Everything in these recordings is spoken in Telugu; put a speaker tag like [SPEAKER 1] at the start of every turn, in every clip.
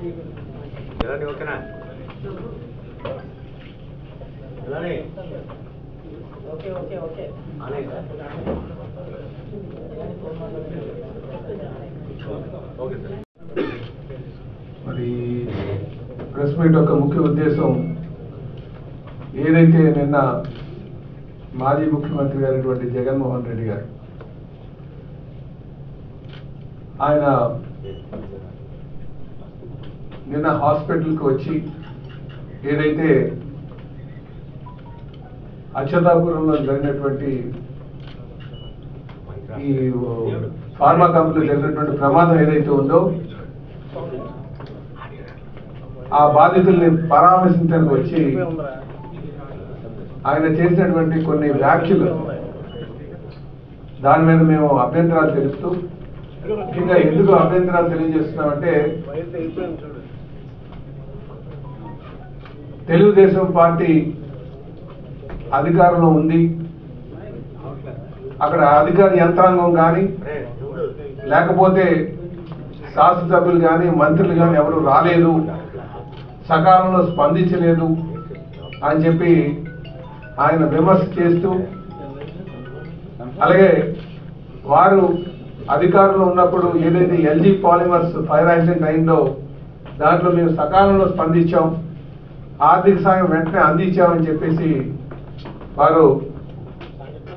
[SPEAKER 1] ఓకేనా ఓకే ఓకే ఓకే
[SPEAKER 2] మరి ప్రెస్ మీట్ యొక్క ముఖ్య ఉద్దేశం ఏదైతే నిన్న మాజీ ముఖ్యమంత్రి గారైనటువంటి జగన్మోహన్ రెడ్డి గారు ఆయన నిన్న హాస్పిటల్కి వచ్చి ఏదైతే అక్షతాపురంలో జరిగినటువంటి ఈ ఫార్మా కంపెనీలో జరిగినటువంటి ప్రమాదం ఏదైతే ఉందో ఆ బాధితుల్ని పరామర్శించడానికి వచ్చి ఆయన చేసినటువంటి కొన్ని వ్యాఖ్యలు దాని మీద మేము అభ్యంతరాలు తెలుపుతూ ముఖ్యంగా ఎందుకు అభ్యంతరాలు తెలియజేస్తున్నామంటే తెలుగుదేశం పార్టీ అధికారంలో ఉంది. అక్కడ అధికార యంత్రాంగం కానీ లేకపోతే శాసనసభ్యులు కానీ మంత్రులు కానీ ఎవరు రాలేదు, సకాలంలో స్పందించలేదు అని చెప్పి ఆయన విమర్శ చేస్తూ, అలాగే వారు అధికారంలో ఉన్నప్పుడు ఏదైతే ఎల్జీ పాలిమర్స్ ఫైర్ యాక్సిడెంట్ అయిందో దాంట్లో మేము సకాలంలో స్పందించాం, ఆర్థిక సాయం వెంటనే అందించామని చెప్పేసి వారు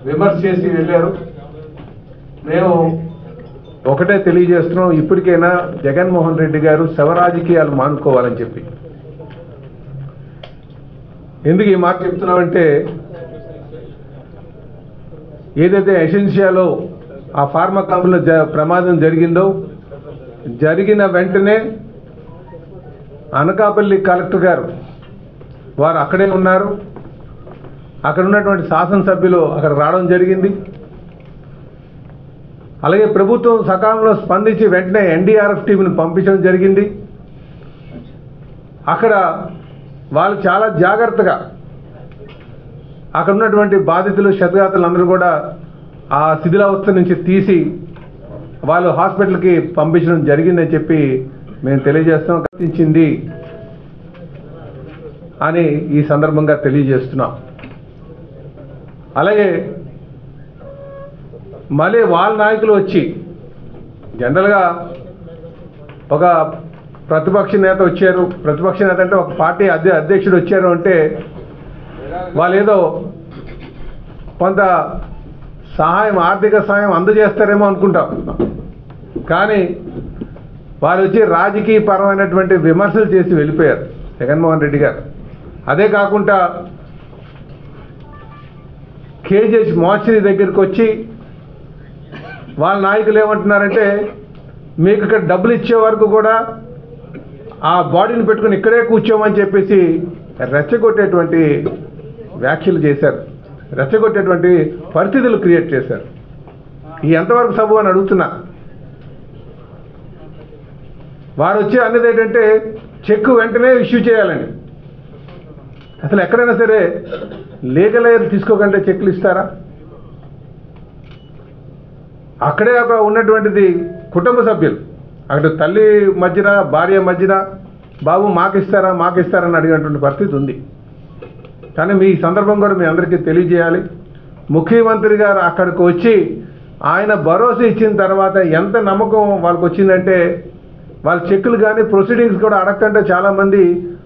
[SPEAKER 2] విమర్శ చేసి వెళ్ళారు. మేము ఒకటే తెలియజేస్తున్నాం, ఇప్పటికైనా జగన్మోహన్ రెడ్డి గారు శవరాజకీయాలు మానుకోవాలని చెప్పి. ఎందుకు ఈ మాట చెప్తున్నామంటే ఏదైతే ఎసెన్షియాలో ఆ ఫార్మా కంపెనీలో ప్రమాదం జరిగిందో జరిగిన వెంటనే అనకాపల్లి కలెక్టర్ గారు వారు అక్కడే ఉన్నారు. అక్కడ ఉన్నటువంటి శాసనసభ్యులు అక్కడ రావడం జరిగింది. అలాగే ప్రభుత్వం సకాలంలో స్పందించి వెంటనే ఎన్డీఆర్ఎఫ్ టీంని పంపించడం జరిగింది. అక్కడ వాళ్ళు చాలా జాగ్రత్తగా అక్కడ ఉన్నటువంటి బాధితులు క్షతగాత్రులందరూ కూడా ఆ శిథిలావస్థ నుంచి తీసి వాళ్ళు హాస్పిటల్కి పంపించడం జరిగిందని చెప్పి మేము తెలియజేస్తాం. గుర్తించింది అని ఈ సందర్భంగా తెలియజేస్తున్నాం. అలాగే మళ్ళీ వాళ్ళ నాయకులు వచ్చి జనరల్గా ఒక ప్రతిపక్ష నేత వచ్చారు, ప్రతిపక్ష నేత అంటే ఒక పార్టీ అధ్యక్షుడు వచ్చారు అంటే వాళ్ళు ఏదో కొంత సహాయం, ఆర్థిక సహాయం అందజేస్తారేమో అనుకుంటాం. కానీ వారు వచ్చి రాజకీయ పరమైనటువంటి విమర్శలు చేసి వెళ్ళిపోయారు జగన్మోహన్ రెడ్డి గారు. అదే కాకుండా కేజీహెచ్ మార్చరీ దగ్గరికి వచ్చి వాళ్ళ నాయకులు ఏమంటున్నారంటే మీకు ఇక్కడ డబ్బులు ఇచ్చే వరకు కూడా ఆ బాడీని పెట్టుకుని ఇక్కడే కూర్చోమని చెప్పేసి రెచ్చగొట్టేటువంటి వ్యాఖ్యలు చేశారు, రెచ్చగొట్టేటువంటి పరిస్థితులు క్రియేట్ చేశారు. ఈ ఎంతవరకు సబు అని అడుగుతున్నా. వారు వచ్చి అన్నది ఏంటంటే చెక్ వెంటనే ఇష్యూ చేయాలని. అసలు ఎక్కడైనా సరే లీగల్ ఎయిర్ తీసుకోకంటే చెక్లు ఇస్తారా? అక్కడే ఒక ఉన్నటువంటిది కుటుంబ సభ్యులు, అక్కడ తల్లి మధ్యన భార్య మధ్యన బాబు మాకిస్తారని అడిగినటువంటి పరిస్థితి ఉంది. కానీ మీ సందర్భం కూడా మీ అందరికీ తెలియజేయాలి. ముఖ్యమంత్రి గారు అక్కడికి వచ్చి ఆయన భరోసా ఇచ్చిన తర్వాత ఎంత నమ్మకం వాళ్ళకి వచ్చిందంటే వాళ్ళ చెక్కులు కానీ ప్రొసీడింగ్స్ కూడా అడగకంటే చాలామంది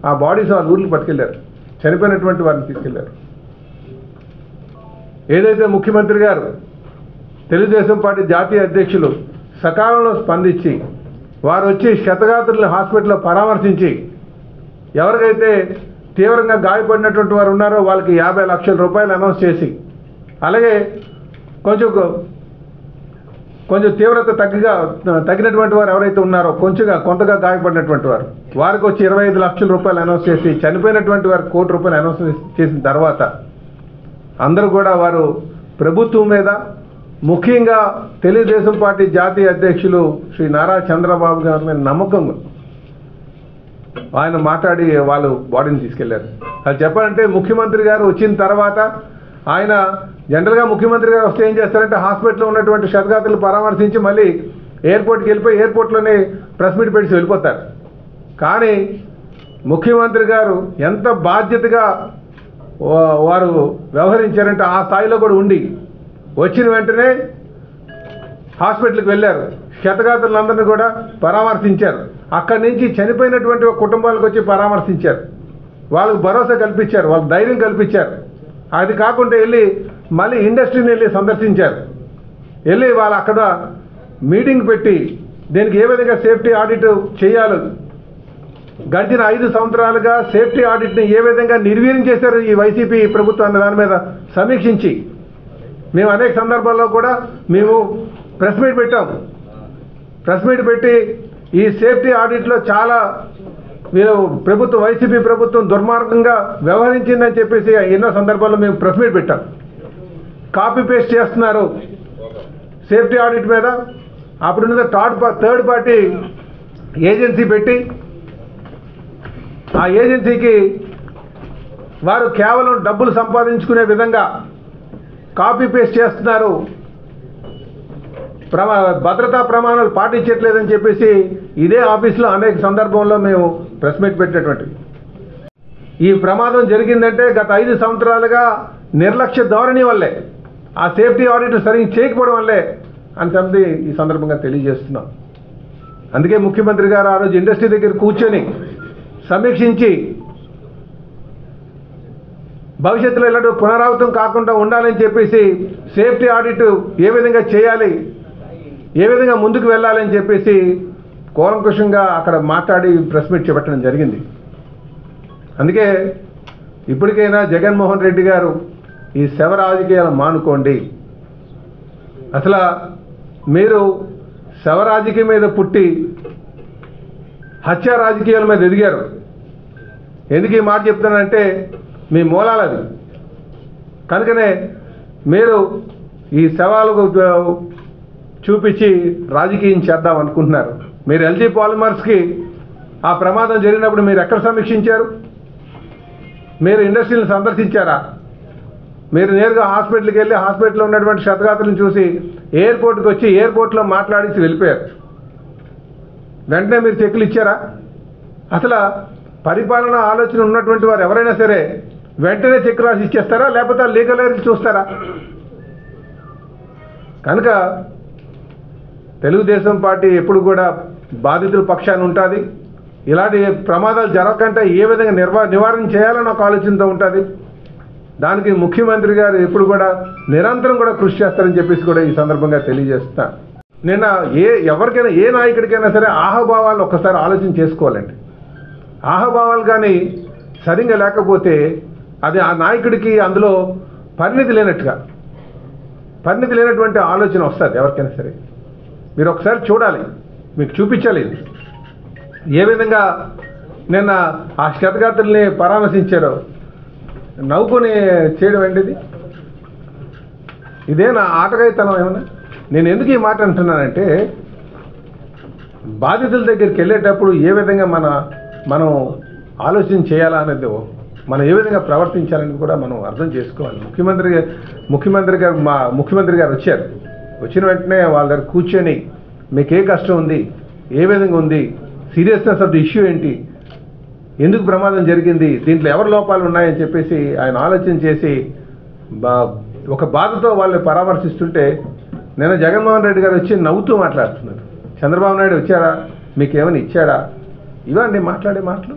[SPEAKER 2] ఆ బాడీస్ వాళ్ళ ఊర్లు పట్టుకెళ్ళారు, చనిపోయినటువంటి వారిని తీసుకెళ్లారు. ఏదైతే ముఖ్యమంత్రి గారు తెలుగుదేశం పార్టీ జాతీయ అధ్యక్షులు సకాలంలో స్పందించి వారు వచ్చి క్షతగాత్రులను హాస్పిటల్లో పరామర్శించి ఎవరికైతే తీవ్రంగా గాయపడినటువంటి వారు ఉన్నారో వాళ్ళకి 50 లక్షల రూపాయలు అనౌన్స్ చేసి, అలాగే కొంచెం తీవ్రత తగ్గినటువంటి వారు ఎవరైతే ఉన్నారో కొంతగా గాయపడినటువంటి వారికి వచ్చి 25 లక్షల రూపాయలు అనౌన్స్ చేసి, చనిపోయినటువంటి వారికి 1 కోటి రూపాయలు అనౌన్స్ చేసిన తర్వాత అందరూ కూడా వారు ప్రభుత్వం మీద, ముఖ్యంగా తెలుగుదేశం పార్టీ జాతీయ అధ్యక్షులు శ్రీ నారా చంద్రబాబు గారి మీద నమ్మకం ఆయన మాట్లాడి వాళ్ళు బాడీని తీసుకెళ్లారు. అది చెప్పాలంటే ముఖ్యమంత్రి గారు వచ్చిన తర్వాత ఆయన జనరల్గా ముఖ్యమంత్రి గారు వస్తే ఏం చేస్తారంటే హాస్పిటల్లో ఉన్నటువంటి క్షతగాత్రులు పరామర్శించి మళ్ళీ ఎయిర్పోర్ట్కి వెళ్ళిపోయి ఎయిర్పోర్ట్లోనే ప్రెస్ మీట్ పెట్టి వెళ్ళిపోతారు. కానీ ముఖ్యమంత్రి గారు ఎంత బాధ్యతగా వారు వ్యవహరించారంటే ఆ స్థాయిలో కూడా ఉండి వచ్చిన వెంటనే హాస్పిటల్కి వెళ్ళారు, క్షతగాత్రులందరినీ కూడా పరామర్శించారు, అక్కడి నుంచి చనిపోయినటువంటి కుటుంబాలకు వచ్చి పరామర్శించారు, వాళ్ళకు భరోసా కల్పించారు, వాళ్ళకి ధైర్యం కల్పించారు. అది కాకుండా వెళ్ళి మళ్ళీ ఇండస్ట్రీని వెళ్ళి సందర్శించారు, వెళ్ళి వాళ్ళు అక్కడ మీటింగ్ పెట్టి దీనికి ఏ విధంగా సేఫ్టీ ఆడిట్ చేయాలి, గడిచిన 5 సంవత్సరాలుగా సేఫ్టీ ఆడిట్ని ఏ విధంగా నిర్వీర్యం చేశారు ఈ వైసీపీ ప్రభుత్వాన్ని దాని మీద సమీక్షించి మేము అనేక సందర్భాల్లో కూడా మేము ప్రెస్ మీట్ పెట్టాం. ప్రెస్ మీట్ పెట్టి ఈ సేఫ్టీ ఆడిట్లో చాలా ప్రభుత్వం వైసీపీ ప్రభుత్వం దుర్మార్గంగా వ్యవహరించిందని చెప్పేసి ఎన్నో సందర్భాల్లో మేము ప్రెస్ మీట్ పెట్టాం. కాపీ పేస్ట్ చేస్తున్నారు సేఫ్టీ ఆడిట్ మీద. అప్పుడున్న థర్డ్ పార్టీ ఏజెన్సీ పెట్టి ఆ ఏజెన్సీకి వారు కేవలం డబ్బులు సంపాదించుకునే విధంగా కాపీ పేస్ట్ చేస్తున్నారు, భద్రతా ప్రమాణాలు పాటించట్లేదని చెప్పేసి ఇదే ఆఫీస్లో అనేక సందర్భంలో మేము ప్రెస్ మీట్ పెట్టినటువంటివి. ఈ ప్రమాదం జరిగిందంటే గత 5 సంవత్సరాలుగా నిర్లక్ష్య ధోరణి వల్లే, ఆ సేఫ్టీ ఆడిట్ సరిగ్గా చేయకపోవడం వల్లే అని చెప్పి ఈ సందర్భంగా తెలియజేస్తున్నాం. అందుకే ముఖ్యమంత్రి గారు ఆ రోజు ఇండస్ట్రీ దగ్గర కూర్చొని సమీక్షించి భవిష్యత్తులో ఇలాంటి పునరావృతం కాకుండా ఉండాలని చెప్పేసి సేఫ్టీ ఆడిట్ ఏ విధంగా చేయాలి, ఏ విధంగా ముందుకు వెళ్ళాలని చెప్పేసి కూలంకుషంగా అక్కడ మాట్లాడి ప్రెస్ మీట్ చేపట్టడం జరిగింది. అందుకే ఇప్పటికైనా జగన్మోహన్ రెడ్డి గారు ఈ శవ రాజకీయాలు మానుకోండి. అసలు మీరు శవ రాజకీయం మీద పుట్టి హత్య రాజకీయాల మీద ఎదిగారు. ఎందుకు ఈ మాట చెప్తానంటే మీ మూలాలు అది. కనుకనే మీరు ఈ శవాలకు చూపించి రాజకీయం చేద్దాం అనుకుంటున్నారు. మీరు ఎల్జీ పాలిమర్స్కి ఆ ప్రమాదం జరిగినప్పుడు మీరు ఎక్కడ సమీక్షించారు? మీరు ఇండస్ట్రీని సందర్శించారా? మీరు నేరుగా హాస్పిటల్కి వెళ్ళి హాస్పిటల్లో ఉన్నటువంటి క్షతగాత్రులను చూసి ఎయిర్పోర్ట్కి వచ్చి ఎయిర్పోర్ట్లో మాట్లాడేసి వెళ్ళిపోయారు. వెంటనే మీరు చెక్కులు ఇచ్చారా? అసలు పరిపాలన ఆలోచన ఉన్నటువంటి వారు ఎవరైనా సరే వెంటనే చెక్ రాసి ఇచ్చేస్తారా, లేకపోతే లీగల్ ఎయిర్కి చూస్తారా? కనుక తెలుగుదేశం పార్టీ ఎప్పుడు కూడా బాధితుల పక్షాన ఉంటుంది. ఇలాంటి ప్రమాదాలు జరగకుండా ఏ విధంగా నివారణ చేయాలని ఒక ఆలోచనతో ఉంటుంది. దానికి ముఖ్యమంత్రి గారు ఎప్పుడు కూడా నిరంతరం కూడా కృషి చేస్తారని చెప్పేసి కూడా ఈ సందర్భంగా తెలియజేస్తా. నిన్న ఎవరికైనా ఏ నాయకుడికైనా సరే ఆహభావాలు ఒక్కసారి ఆలోచన చేసుకోవాలండి. ఆహభావాలు కానీ సరిగ్గా లేకపోతే అది ఆ నాయకుడికి అందులో పరిణితి లేనటువంటి ఆలోచన వస్తుంది ఎవరికైనా సరే. మీరు ఒకసారి చూడాలి, మీకు చూపించాలి ఏ విధంగా నిన్న ఆ క్షతగాత్రుల్ని పరామర్శించారో. నవ్వుకొని చేయడం ఏంటిది? ఇదే నా ఆటగాయితనం ఏమన్నా? నేను ఎందుకు ఈ మాట అంటున్నానంటే బాధితుల దగ్గరికి వెళ్ళేటప్పుడు ఏ విధంగా మనం ఆలోచన చేయాలా అనేది, మనం ఏ విధంగా ప్రవర్తించాలని కూడా మనం అర్థం చేసుకోవాలి. ముఖ్యమంత్రి గారు వచ్చారు. వచ్చిన వెంటనే వాళ్ళ దగ్గర కూర్చొని మీకు ఏ కష్టం ఉంది, ఏ విధంగా ఉంది, సీరియస్నెస్ ఆఫ్ ది ఇష్యూ ఏంటి, ఎందుకు ప్రమాదం జరిగింది, దీంట్లో ఎవరి లోపాలు ఉన్నాయని చెప్పేసి ఆయన ఆలోచన చేసి ఒక బాధతో వాళ్ళని పరామర్శిస్తుంటే నేను జగన్మోహన్ రెడ్డి గారు వచ్చి నవ్వుతూ మాట్లాడుతున్నారు. చంద్రబాబు నాయుడు వచ్చారా, మీకు ఏమైనా ఇచ్చాడా? ఇవన్నీ మాట్లాడే మాటలు.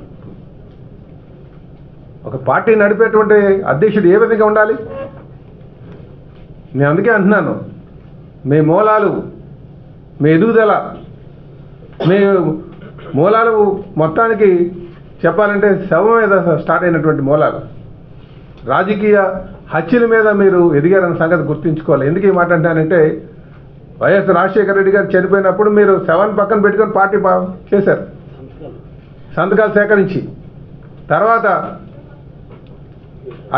[SPEAKER 2] ఒక పార్టీ నడిపేటువంటి అధ్యక్షుడు ఏ విధంగా ఉండాలి? నేను అందుకే అంటున్నాను, మీ మూలాలు, మీ ఎదుగుదల, మీ మూలాలు మొత్తానికి చెప్పాలంటే శవం మీద స్టార్ట్ అయినటువంటి మూలాలు. రాజకీయ హత్యల మీద మీరు ఎదిగారన్న సంగతి గుర్తుంచుకోవాలి. ఎందుకు ఈ మాట అంటానంటే వైఎస్ రాజశేఖర రెడ్డి గారు చనిపోయినప్పుడు మీరు శవాన్ని పక్కన పెట్టుకొని పార్టీ చేశారు, సంతకాలు సేకరించి. తర్వాత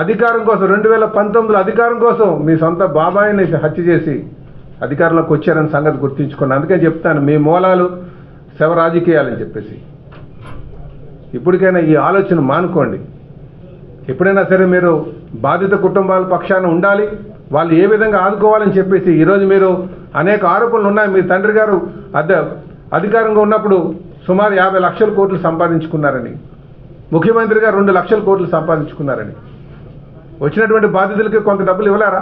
[SPEAKER 2] అధికారం కోసం 2019లో అధికారం కోసం మీ సొంత బాబాయిని హత్య చేసి అధికారంలోకి వచ్చారన్న సంగతి గుర్తుంచుకోండి. అందుకే చెప్తాను, మీ మూలాలు శవ రాజకీయాలని చెప్పేసి. ఇప్పటికైనా ఈ ఆలోచన మానుకోండి. ఎప్పుడైనా సరే మీరు బాధిత కుటుంబాల పక్షాన ఉండాలి, వాళ్ళు ఏ విధంగా ఆదుకోవాలని చెప్పేసి. ఈరోజు మీరు అనేక ఆరోపణలు ఉన్నాయి. మీ తండ్రి గారు అధికారంగా ఉన్నప్పుడు సుమారు 50 లక్షల కోట్లు సంపాదించుకున్నారని, ముఖ్యమంత్రిగా 2 లక్షల కోట్లు సంపాదించుకున్నారని, వచ్చినటువంటి బాధితులకి కొంత డబ్బులు ఇవ్వలేరా?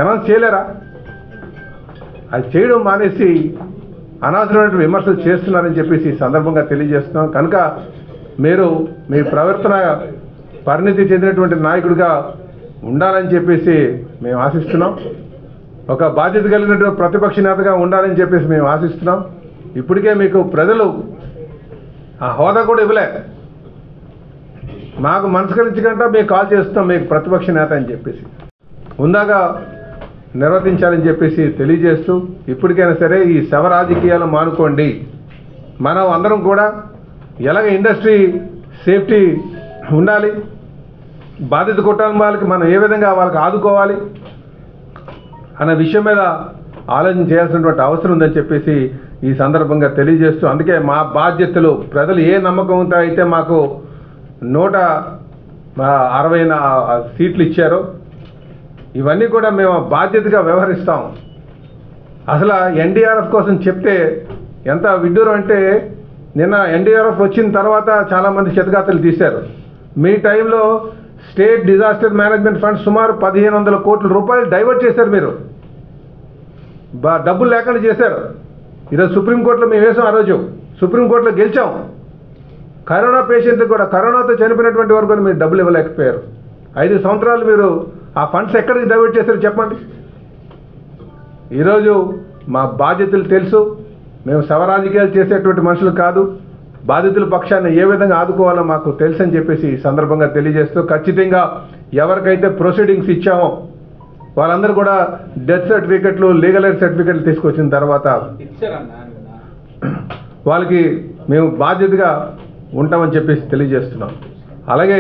[SPEAKER 2] అనౌన్స్ చేయలేరా? అది చేయడం మానేసి అనవసరమైన విమర్శలు చేస్తున్నారని చెప్పేసి ఈ సందర్భంగా తెలియజేస్తున్నాం. కనుక మీరు మీ ప్రవర్తన పరిణితి చెందినటువంటి నాయకుడిగా ఉండాలని చెప్పేసి మేము ఆశిస్తున్నాం. ఒక బాధ్యత కలిగినటువంటి ప్రతిపక్ష నేతగా ఉండాలని చెప్పేసి మేము ఆశిస్తున్నాం. ఇప్పటికే మీకు ప్రజలు ఆ హోదా కూడా ఇవ్వలే. మాకు మనస్కరించకుండా మేము కాల్ చేస్తున్నాం మీకు ప్రతిపక్ష నేత అని చెప్పేసి ఉందాగా నిర్వర్తించాలని చెప్పేసి తెలియజేస్తూ, ఇప్పటికైనా సరే ఈ శవ రాజకీయాలు మానుకోండి. మనం అందరం కూడా ఎలాగ ఇండస్ట్రీ సేఫ్టీ ఉండాలి, బాధిత కుటుంబాలకి మనం ఏ విధంగా వాళ్ళకి ఆదుకోవాలి అనే విషయం మీద ఆలోచన చేయాల్సినటువంటి అవసరం ఉందని చెప్పేసి ఈ సందర్భంగా తెలియజేస్తూ, అందుకే మా బాధ్యతలు ప్రజలు ఏ నమ్మకంతో అయితే మాకు 160 సీట్లు ఇచ్చారో ఇవన్నీ కూడా మేము బాధ్యతగా వ్యవహరిస్తాం. అసలు ఎన్డీఆర్ఎఫ్ కోసం చెప్తే ఎంత విడ్డూరం అంటే, నిన్న ఎన్డీఆర్ఎఫ్ వచ్చిన తర్వాత చాలామంది చేతగాతలు తీశారు. మీ టైంలో స్టేట్ డిజాస్టర్ మేనేజ్మెంట్ ఫండ్ సుమారు 1500 కోట్ల రూపాయలు డైవర్ట్ చేశారు. మీరు డబ్బులు లేకుండా చేశారు. ఈరోజు సుప్రీంకోర్టులో మేము వేసాం. ఆ రోజు సుప్రీంకోర్టులో గెలిచాం. కరోనా పేషెంట్కి కూడా, కరోనాతో చనిపోయినటువంటి వరకు కూడా మీరు డబ్బులు ఇవ్వలేకపోయారు. 5 సంవత్సరాలు మీరు ఆ ఫండ్స్ ఎక్కడికి డైవర్ట్ చేశారో చెప్పండి. ఈరోజు మా బాధ్యతలు తెలుసు. మేము శవ రాజకీయాలు చేసేటువంటి మనుషులు కాదు. బాధితుల పక్షాన్ని ఏ విధంగా ఆదుకోవాలో మాకు తెలుసు అని చెప్పేసి ఈ సందర్భంగా తెలియజేస్తూ, ఖచ్చితంగా ఎవరికైతే ప్రొసీడింగ్స్ ఇచ్చామో వాళ్ళందరూ కూడా డెత్ సర్టిఫికెట్లు, లీగల్ ఎయిడ్ సర్టిఫికెట్లు తీసుకొచ్చిన తర్వాత వాళ్ళకి మేము బాధ్యతగా ఉంటామని చెప్పేసి తెలియజేస్తున్నాం. అలాగే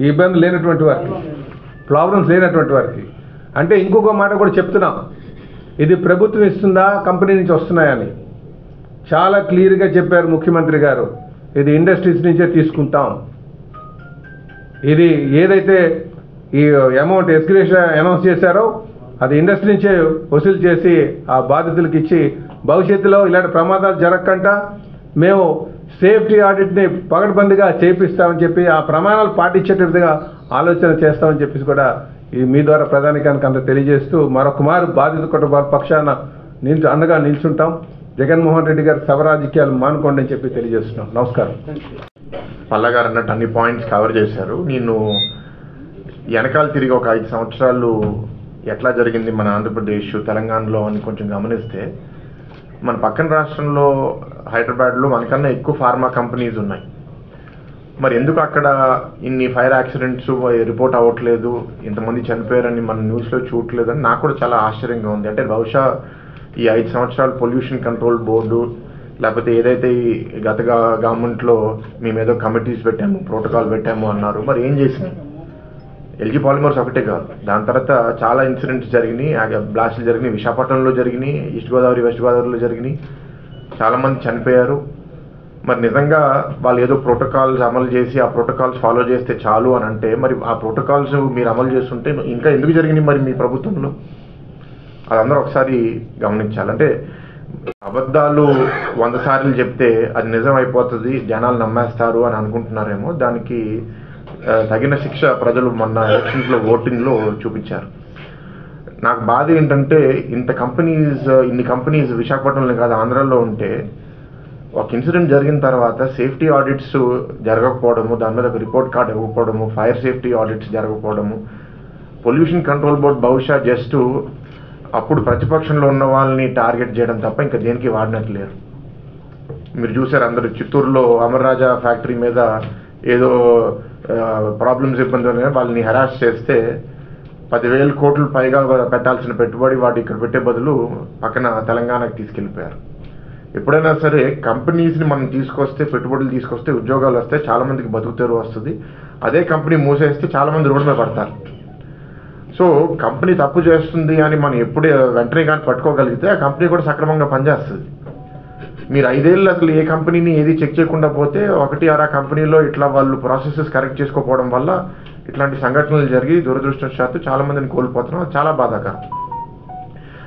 [SPEAKER 2] ఈ ఇబ్బంది లేనటువంటి వారికి, ప్రాబ్లమ్స్ లేనటువంటి వారికి అంటే ఇంకొక మాట కూడా చెప్తున్నాం. ఇది ప్రభుత్వం ఇస్తుందా, కంపెనీ నుంచి వస్తున్నాయని చాలా క్లియర్గా చెప్పారు ముఖ్యమంత్రి గారు. ఇది ఇండస్ట్రీస్ నుంచే తీసుకుంటాం. ఇది ఏదైతే ఈ అమౌంట్ ఎస్గ్రేషన్ అనౌన్స్ చేశారో అది ఇండస్ట్రీ నుంచే వసూలు చేసి ఆ బాధితులకు ఇచ్చి భవిష్యత్తులో ఇలాంటి ప్రమాదాలు జరగకుండా మేము సేఫ్టీ ఆడిట్ని పకడ్బందీగా చేపిస్తామని చెప్పి ఆ ప్రమాణాలు పాటించేట విధంగా ఆలోచన చేస్తామని చెప్పేసి కూడా ఈ మీ ద్వారా ప్రధానికానికి అంత తెలియజేస్తూ, మరొక మారు బాధిత కుటుంబాల పక్షాన అండగా నిల్చుంటాం. జగన్మోహన్ రెడ్డి గారు శవ రాజకీయాలు మానుకోండి అని చెప్పి తెలియజేస్తున్నాం. నమస్కారం.
[SPEAKER 3] పల్లా గారు అన్నట్టు అన్ని పాయింట్స్ కవర్ చేశారు. నేను వెనకాల తిరిగి ఒక 5 సంవత్సరాలు ఎట్లా జరిగింది మన ఆంధ్రప్రదేశ్, తెలంగాణలో అని కొంచెం గమనిస్తే, మన పక్కన రాష్ట్రంలో హైదరాబాద్లో మనకన్నా ఎక్కువ ఫార్మా కంపెనీస్ ఉన్నాయి. మరి ఎందుకు అక్కడ ఇన్ని ఫైర్ యాక్సిడెంట్స్ రిపోర్ట్ అవ్వట్లేదు, ఇంతమంది చనిపోయారని మన న్యూస్లో చూడట్లేదని నాకు కూడా చాలా ఆశ్చర్యంగా ఉంది. అంటే బహుశా ఈ 5 సంవత్సరాలు పొల్యూషన్ కంట్రోల్ బోర్డు లేకపోతే ఏదైతే ఈ గత గవర్నమెంట్లో మేము ఏదో కమిటీస్ పెట్టాము, ప్రోటోకాల్ పెట్టాము అన్నారు, మరి ఏం చేసినాయి? ఎల్జీ పాలిమర్స్ ఒకటే కాదు, దాని తర్వాత చాలా ఇన్సిడెంట్స్ జరిగినాయి, బ్లాస్టులు జరిగినాయి, విశాఖపట్నంలో జరిగినాయి, ఈస్ట్ గోదావరి వెస్ట్ గోదావరిలో జరిగినాయి, చాలామంది చనిపోయారు. మరి నిజంగా వాళ్ళు ఏదో ప్రోటోకాల్స్ అమలు చేసి ఆ ప్రోటోకాల్స్ ఫాలో చేస్తే చాలు అని అంటే, మరి ఆ ప్రోటోకాల్స్ మీరు అమలు చేస్తుంటే ఇంకా ఎందుకు జరిగినాయి మరి మీ ప్రభుత్వంలో? అదందరూ ఒకసారి గమనించాలి. అంటే అబద్ధాలు 100 సార్లు చెప్తే అది నిజం అయిపోతుంది, జనాలు నమ్మేస్తారు అని అనుకుంటున్నారేమో. దానికి తగిన శిక్ష ప్రజలు మొన్న ఎలక్షన్స్లో ఓటింగ్లో చూపించారు. నాకు బాధ ఏంటంటే ఇన్ని కంపెనీస్ విశాఖపట్నంలో కాదు ఆంధ్రాలో ఉంటే ఒక ఇన్సిడెంట్ జరిగిన తర్వాత సేఫ్టీ ఆడిట్స్ జరగకపోవడము, దాని మీద ఒక రిపోర్ట్ కార్డ్ ఇవ్వకపోవడము, ఫైర్ సేఫ్టీ ఆడిట్స్ జరగకపోవడము, పొల్యూషన్ కంట్రోల్ బోర్డ్ బహుశా జస్ట్ అప్పుడు ప్రతిపక్షంలో ఉన్న వాళ్ళని టార్గెట్ చేయడం తప్ప ఇంకా దేనికి వాడినట్లేరు. మీరు చూసారు అందరూ చిత్తూరులో అమర్ రాజా ఫ్యాక్టరీ మీద ఏదో ప్రాబ్లమ్స్ ఇబ్బంది వాళ్ళని హెరాస్ చేస్తే 10,000 కోట్లు పైగా పెట్టాల్సిన పెట్టుబడి వాటి ఇక్కడ పెట్టే బదులు పక్కన తెలంగాణకి తీసుకెళ్ళిపోయారు. ఎప్పుడైనా సరే కంపెనీస్ని మనం తీసుకొస్తే, పెట్టుబడులు తీసుకొస్తే ఉద్యోగాలు వస్తాయి, చాలామందికి బతుకుతెరు వస్తుంది. అదే కంపెనీ మూసేస్తే చాలామంది రోడ్డు మీద పడతారు. సో కంపెనీ తప్పు చేస్తుంది అని మనం ఎప్పుడే వెంటనే కానీ పట్టుకోగలిగితే ఆ కంపెనీ కూడా సక్రమంగా పనిచేస్తుంది. మీరు 5 ఏళ్ళు అసలు ఏ కంపెనీని ఏది చెక్ చేయకుండా పోతే 1-6 కంపెనీలో ఇట్లా వాళ్ళు ప్రాసెసెస్ కరెక్ట్ చేసుకోకపోవడం వల్ల ఇట్లాంటి సంఘటనలు జరిగి దురదృష్టవశాత్తు చాలామందిని కోల్పోతున్నాం. చాలా బాధాకరం.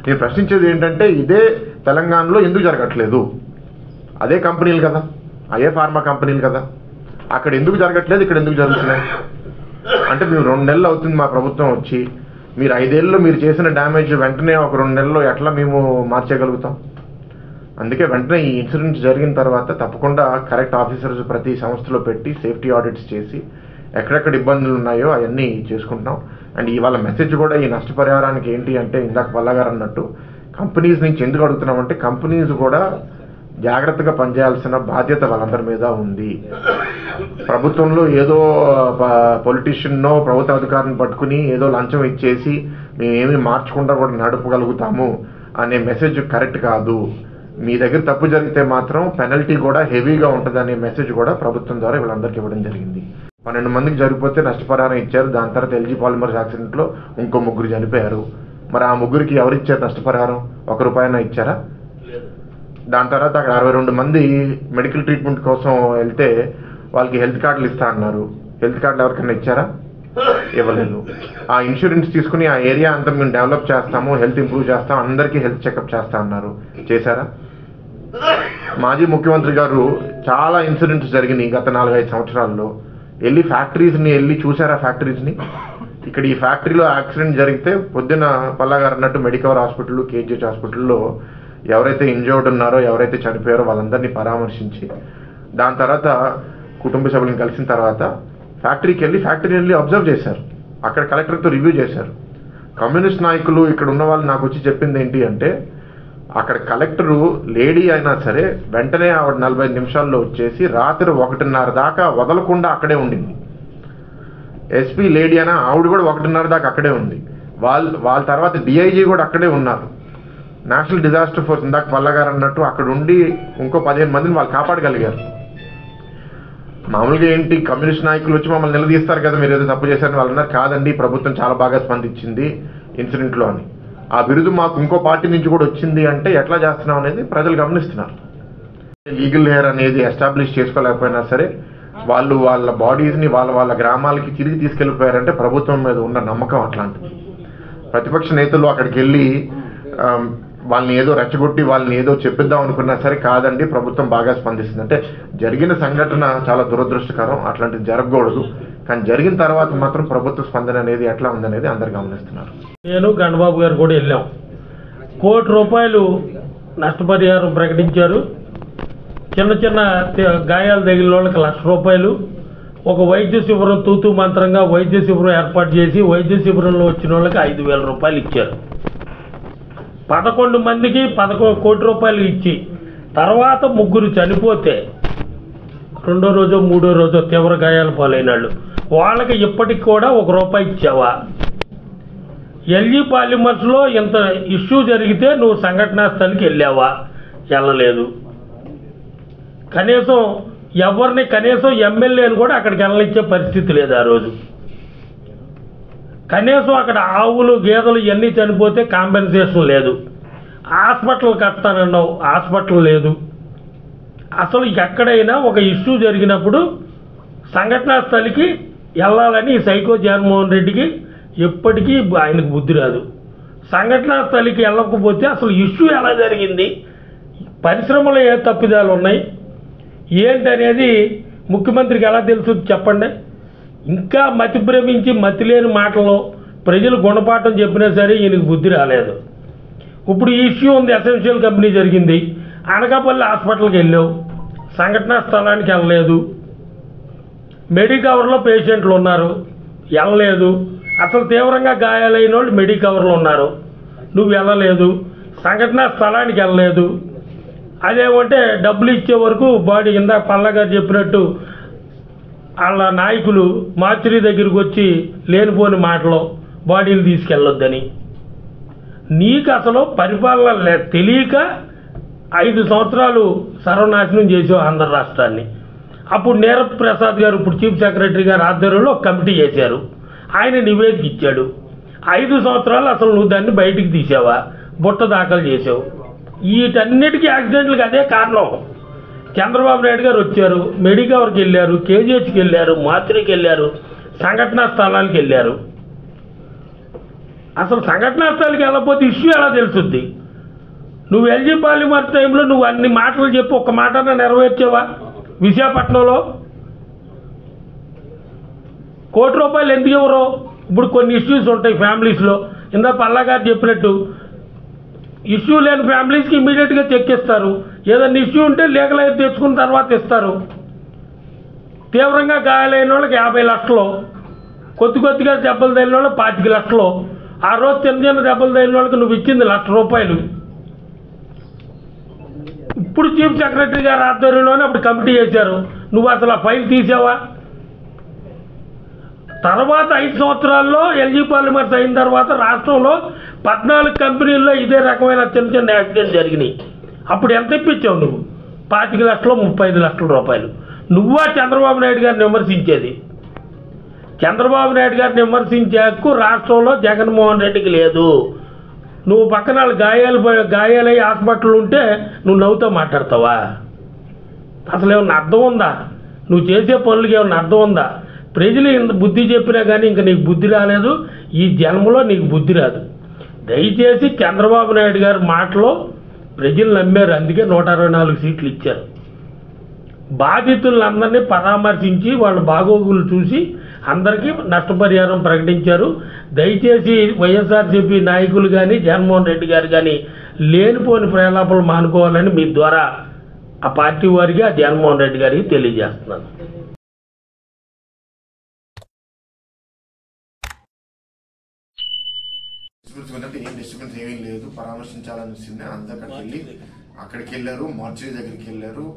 [SPEAKER 3] నేను ప్రశ్నించేది ఏంటంటే, ఇదే తెలంగాణలో ఎందుకు జరగట్లేదు? అదే కంపెనీలు కదా, అదే ఫార్మా కంపెనీలు కదా, అక్కడ ఎందుకు జరగట్లేదు, ఇక్కడ ఎందుకు జరుగుతున్నాయి? అంటే మేము 2 నెలలు అవుతుంది మా ప్రభుత్వం వచ్చి, మీరు 5 ఏళ్ళలో మీరు చేసిన డ్యామేజ్ వెంటనే ఒక 2 నెలల్లో ఎట్లా మేము మార్చేయగలుగుతాం? అందుకే వెంటనే ఈ ఇన్సిడెంట్ జరిగిన తర్వాత తప్పకుండా కరెక్ట్ ఆఫీసర్స్ ప్రతి సంస్థలో పెట్టి సేఫ్టీ ఆడిట్స్ చేసి ఎక్కడెక్కడ ఇబ్బందులు ఉన్నాయో అవన్నీ చేసుకుంటున్నాం. అండ్ ఇవాళ మెసేజ్ కూడా ఈ నష్టపరిహారానికి ఏంటి అంటే, ఇందాక పల్లగారు అన్నట్టు కంపెనీస్ నుంచి ఎందుకు అడుగుతున్నామంటే, కంపెనీస్ కూడా జాగ్రత్తగా పనిచేయాల్సిన బాధ్యత వాళ్ళందరి మీద ఉంది. ప్రభుత్వంలో ఏదో పొలిటీషియన్నో ప్రభుత్వ అధికారిని పట్టుకుని ఏదో లంచం ఇచ్చేసి మేమేమీ మార్చకుండా కూడా నడపగలుగుతాము అనే మెసేజ్ కరెక్ట్ కాదు. మీ దగ్గర తప్పు జరిగితే మాత్రం పెనల్టీ కూడా హెవీగా ఉంటుందనే మెసేజ్ కూడా ప్రభుత్వం ద్వారా వీళ్ళందరికీ ఇవ్వడం జరిగింది. 12 మందికి జరిగిపోతే నష్టపరిహారం ఇచ్చారు. దాని తర్వాత ఎల్జీ పాలిమర్స్ యాక్సిడెంట్లో ఇంకో 3 చనిపోయారు. మరి ఆ 3కి ఎవరు ఇచ్చారు నష్టపరిహారం? 1 రూపాయన ఇచ్చారా? దాని తర్వాత అక్కడ 62 మంది మెడికల్ ట్రీట్మెంట్ కోసం వెళ్తే వాళ్ళకి హెల్త్ కార్డులు ఇస్తా అన్నారు. హెల్త్ కార్డులు ఎవరికైనా ఇచ్చారా? ఇవ్వలేదు. ఆ ఇన్సూరెన్స్ తీసుకుని ఆ ఏరియా అంతా మేము డెవలప్ చేస్తాము, హెల్త్ ఇంప్రూవ్ చేస్తాం, అందరికీ హెల్త్ చెకప్ చేస్తా అన్నారు. చేశారా? మాజీ ముఖ్యమంత్రి గారు చాలా ఇన్సిడెంట్స్ జరిగినాయి గత 4-5 సంవత్సరాల్లో. వెళ్ళి ఫ్యాక్టరీస్ని వెళ్ళి చూసారా? ఫ్యాక్టరీస్ని ఇక్కడ ఈ ఫ్యాక్టరీలో యాక్సిడెంట్ జరిగితే పొద్దున్న పల్లాగారు అన్నట్టు మెడికవర్ హాస్పిటల్, కేజీహెచ్ హాస్పిటల్లో ఎవరైతే ఇంజర్డ్ ఉన్నారో, ఎవరైతే చనిపోయారో వాళ్ళందరినీ పరామర్శించి దాని తర్వాత కుటుంబ సభ్యులను కలిసిన తర్వాత ఫ్యాక్టరీకి వెళ్ళి అబ్జర్వ్ చేశారు. అక్కడ కలెక్టర్తో రివ్యూ చేశారు. కమ్యూనిస్ట్ నాయకులు ఇక్కడ ఉన్న వాళ్ళు నాకు వచ్చి చెప్పింది ఏంటి అంటే, అక్కడ కలెక్టరు లేడీ అయినా సరే వెంటనే ఆవిడ 45 నిమిషాల్లో వచ్చేసి రాత్రి 1:30 దాకా వదలకుండా అక్కడే ఉండింది. ఎస్పీ లేడీ అయినా ఆవిడ కూడా 1:30 దాకా అక్కడే ఉంది. వాళ్ళ తర్వాత డిఐజీ కూడా అక్కడే ఉన్నారు. నేషనల్ డిజాస్టర్ ఫోర్స్ ఇందాక పల్లగారు అన్నట్టు అక్కడ ఉండి ఇంకో 15 మందిని వాళ్ళు కాపాడగలిగారు. మామూలుగా ఏంటి, కమ్యూనిస్ట్ నాయకులు వచ్చి మమ్మల్ని నిలదీస్తారు కదా, మీరు ఏదో తప్పు చేశారని. వాళ్ళు అన్నారు కాదండి, ప్రభుత్వం చాలా బాగా స్పందించింది ఇన్సిడెంట్లో అని. ఆ బిరుదు మాకు ఇంకో పార్టీ నుంచి కూడా వచ్చింది అంటే ఎట్లా చేస్తున్నాం అనేది ప్రజలు గమనిస్తున్నారు. లీగల్ హెయిర్ అనేది ఎస్టాబ్లిష్ చేసుకోలేకపోయినా సరే వాళ్ళు వాళ్ళ బాడీస్ని వాళ్ళ గ్రామాలకి తిరిగి తీసుకెళ్ళిపోయారంటే ప్రభుత్వం మీద ఉన్న నమ్మకం అట్లాంటిది. ప్రతిపక్ష నేతలు అక్కడికి వెళ్ళి వాళ్ళని ఏదో రెచ్చగొట్టి వాళ్ళని ఏదో చెప్పిద్దాం అనుకున్నా సరే కాదండి, ప్రభుత్వం బాగా స్పందిస్తుంది. అంటే జరిగిన సంఘటన చాలా దురదృష్టకరం, అట్లాంటిది జరగకూడదు. కానీ జరిగిన తర్వాత మాత్రం ప్రభుత్వ స్పందన అనేది ఎట్లా ఉందనేది అందరు గమనిస్తున్నారు.
[SPEAKER 4] నేను గణబాబు గారు కూడా వెళ్ళాం. ₹1 కోటి నష్టపరిహారం ప్రకటించారు. చిన్న గాయాలు తగిలిన వాళ్ళకి ₹1,00,000. ఒక వైద్య శిబిరం తూతూ మంత్రంగా వైద్య శిబిరం ఏర్పాటు చేసి వైద్య శిబిరంలో వచ్చిన వాళ్ళకి ₹5,000 ఇచ్చారు. 11 మందికి ₹11 కోటి ఇచ్చి తర్వాత 3 చనిపోతే 2వ రోజో 3వ రోజో తీవ్ర గాయాల పాలైన వాళ్ళకి ఇప్పటికి కూడా ₹1 ఇచ్చావా? ఎల్జీ పాలిమర్స్లో ఇంత ఇష్యూ జరిగితే నువ్వు సంఘటనా స్థలికి వెళ్ళావా? వెళ్ళలేదు. కనీసం ఎమ్మెల్యేని కూడా అక్కడికి వెళ్ళనిచ్చే పరిస్థితి లేదు ఆ రోజు. కనీసం అక్కడ ఆవులు గేదెలు ఇవన్నీ చనిపోతే కాంపెన్సేషన్ లేదు. హాస్పిటల్ కట్టానన్నావు, హాస్పిటల్ లేదు. అసలు ఎక్కడైనా ఒక ఇష్యూ జరిగినప్పుడు సంఘటనా స్థలికి వెళ్ళాలని సైకో జగన్మోహన్ రెడ్డికి ఎప్పటికీ ఆయనకు బుద్ధి రాదు. సంఘటనా స్థలికి వెళ్ళకపోతే అసలు ఇష్యూ ఎలా జరిగింది, పరిశ్రమలో ఏ తప్పిదాలు ఉన్నాయి ఏంటనేది ముఖ్యమంత్రికి ఎలా తెలుసు చెప్పండి. ఇంకా మతి భ్రమించి మతి లేని మాటలో ప్రజలు గుణపాఠం చెప్పినా సరే ఈయనకు బుద్ధి రాలేదు. ఇప్పుడు ఈ ఇష్యూ ఉంది, ఎసెన్షియల్ కంపెనీ జరిగింది, అనకాపల్లి హాస్పిటల్కి వెళ్ళావు, సంఘటనా స్థలానికి వెళ్ళలేదు. మెడికవర్లో పేషెంట్లు ఉన్నారు, వెళ్ళలేదు. అసలు తీవ్రంగా గాయాలైన వాళ్ళు మెడికవర్లో ఉన్నారు, నువ్వు వెళ్ళలేదు. సంఘటనా స్థలానికి వెళ్ళలేదు. అదేమంటే డబ్బులు ఇచ్చే వరకు బాడీ కింద పల్లగారు చెప్పినట్టు వాళ్ళ నాయకులు మార్చురీ దగ్గరికి వచ్చి లేనిపోని మాటలో బాడీలు తీసుకెళ్ళొద్దని. నీకు అసలు పరిపాలన తెలియక 5 సంవత్సరాలు సర్వనాశనం చేసావు ఆంధ్ర రాష్ట్రాన్ని. అప్పుడు నీరబ్ ప్రసాద్ గారు ఇప్పుడు చీఫ్ సెక్రటరీ గారు ఆధ్వర్యంలో ఒక కమిటీ చేశారు. ఆయన నివేదిక ఇచ్చాడు. 5 సంవత్సరాలు అసలు నువ్వు దాన్ని బయటికి తీసావా? బుట్ట దాఖలు చేసావు. వీటన్నిటికీ యాక్సిడెంట్లకు అదే కారణం. చంద్రబాబు నాయుడు గారు వచ్చారు, మెడికవర్కి వెళ్ళారు, కేజీహెచ్కి వెళ్ళారు, మాతృకి వెళ్ళారు, సంఘటనా స్థలానికి వెళ్ళారు. అసలు సంఘటనా స్థలానికి వెళ్ళకపోతే ఇష్యూ ఎలా తెలుస్తుంది? నువ్వు ఎల్జీ పాలిమర్ టైంలో నువ్వు అన్ని మాటలు చెప్పి ఒక్క మాటన నెరవేర్చావా? విశాఖపట్నంలో ₹1 కోటి ఎందుకు ఇవ్వరు? ఇప్పుడు కొన్ని ఇష్యూస్ ఉంటాయి ఫ్యామిలీస్లో. ఇందా పల్లా గారు చెప్పినట్టు ఇష్యూ లేని ఫ్యామిలీస్కి ఇమీడియట్గా చెక్ ఇస్తారు. ఏదైనా ఇష్యూ ఉంటే లీగల్ ఎయిడ్ తెచ్చుకున్న తర్వాత ఇస్తారు. తీవ్రంగా గాయాలైన వాళ్ళకి 50 లక్షలు, కొద్దిగా దెబ్బలు తగిలిన వాళ్ళకి 25 లక్షలు, ఆ రోజు చిన్న దెబ్బలు తగిలిన వాళ్ళకి నువ్వు ఇచ్చింది ₹1,00,000. ఇప్పుడు చీఫ్ సెక్రటరీ గారు ఆధ్వర్యంలోనే అప్పుడు కమిటీ చేశారు. నువ్వు అసలు ఆ ఫైల్ తీసావా? తర్వాత 5 సంవత్సరాల్లో ఎల్జీ పాలిమర్స్ అయిన తర్వాత రాష్ట్రంలో 14 కంపెనీల్లో ఇదే రకమైన చిన్న యాక్సిడెంట్ జరిగినాయి. అప్పుడు ఎంత ఇప్పించావు నువ్వు? 25 లక్షలు, 35 లక్షల రూపాయలు. నువ్వా చంద్రబాబు నాయుడు గారిని విమర్శించేది? చంద్రబాబు నాయుడు గారిని విమర్శించే హక్కు రాష్ట్రంలో జగన్మోహన్ రెడ్డికి లేదు. నువ్వు పక్కన గాయాలై హాస్పిటల్ ఉంటే నువ్వు నవ్వుతో మాట్లాడతావా? అసలు ఏమన్నా అర్థం ఉందా? నువ్వు చేసే పనులకి ఏమన్నా అర్థం ఉందా? ప్రజలు ఇంత బుద్ధి చెప్పినా కానీ ఇంకా నీకు బుద్ధి రాలేదు. ఈ జన్మలో నీకు బుద్ధి రాదు. దయచేసి చంద్రబాబు నాయుడు గారి మాటలో ప్రజలు నమ్మారు, అందుకే 164 సీట్లు ఇచ్చారు. బాధితులందరినీ పరామర్శించి వాళ్ళ బాగోగులు చూసి అందరికీ నష్టపరిహారం ప్రకటించారు. దయచేసి వైఎస్ఆర్సీపీ నాయకులు కానీ జగన్మోహన్ రెడ్డి గారు కానీ లేనిపోని ప్రలాపాలు మానుకోవాలని మీ ద్వారా ఆ పార్టీ వారికి, ఆ జగన్మోహన్ రెడ్డి గారికి తెలియజేస్తున్నాను.
[SPEAKER 3] ఏం డిస్టర్బెన్స్ ఏమీ లేదు. పరామర్శించాలని వచ్చింది, అక్కడికి వెళ్ళారు, మార్చి దగ్గరికి వెళ్ళారు.